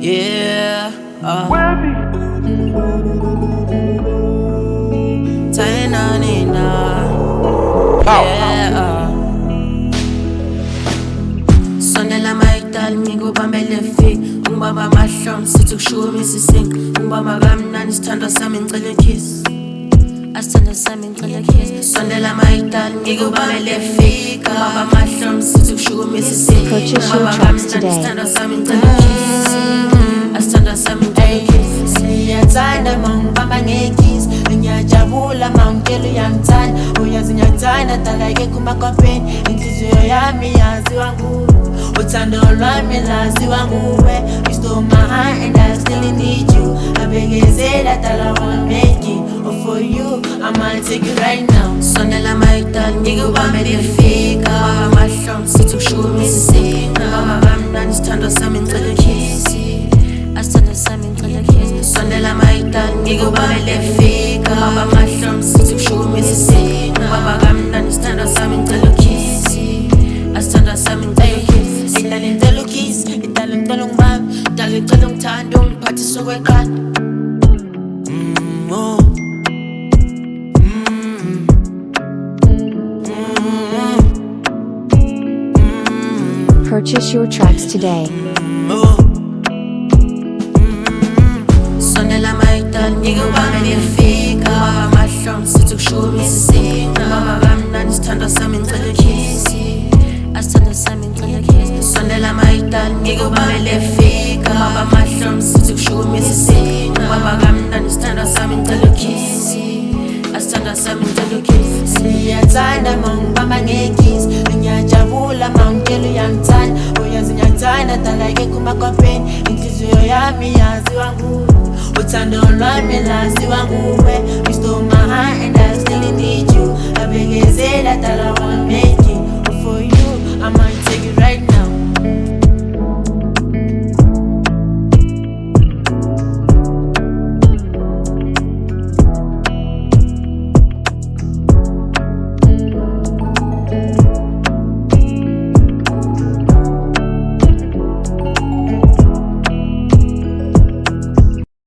Yeah, Taina Nina. Yeah, Sonela maidal ngikubambele fik ungibamba amahlombe sithi kushukumisa isink ungibamba kamnandi sithandwa sami ngicela kiss asithanda sami ngicela kiss Sonela maidal ngikubambele fik ungibamba amahlombe sithi kushukumisa isink Purchase your tracks today. sithandwa sami ngicela kiss asithanda sami ngicela kiss Siyathanda mangibamba ngekiss ngiyajabula mangitshela uyangithanda uyazi ngiyathanda dala-ke kumakopeni inhliziyo yami yaziwa nguwe uthando lwami laziwa nguwe You stole my heart and I still need you abekezela dala wanna make it Oh for you I might take it right now Sonela maidal ngikubambele fik ungibamba amahlombe sithi kushukumisa isink ungibamba kamnandi sithandwa sami ngicela kiss asithanda sami ngicela kiss Sonela maidal ngikubambele fik ungibamba amahlombe sithi kushukumisa isink ungibamba kamnandi sithandwa sami ngicela kiss asithanda sami ngicela kiss idala ngicela ukiss idala ngicela ungibambe idala ngicela ungithande ungiphathise okweqanda Purchase your tracks today. Sonela maidal ngikubambele fik ungibamba amahlombe sithi kushukumisa isink ungibamba kamnandi sithandwa sami ngicela kiss asithanda sami ngicela kiss Sonela maidal ngikubambele fik ungibamba amahlombe sithi kushukumisa isink ungibamba kamnandi sithandwa sami ngicela kiss asithanda sami ngicela kiss Siyathanda mangibamba ngekiss ngiyajabula mangitshela uyangithanda uyazi ngiyathanda dala-ke kumakopeni inhliziyo yami yaziwa nguwe uthando lwami laziwa nguwe You stole my heart and I still need you abekezela dala wanna make it Oh for you I might take it right now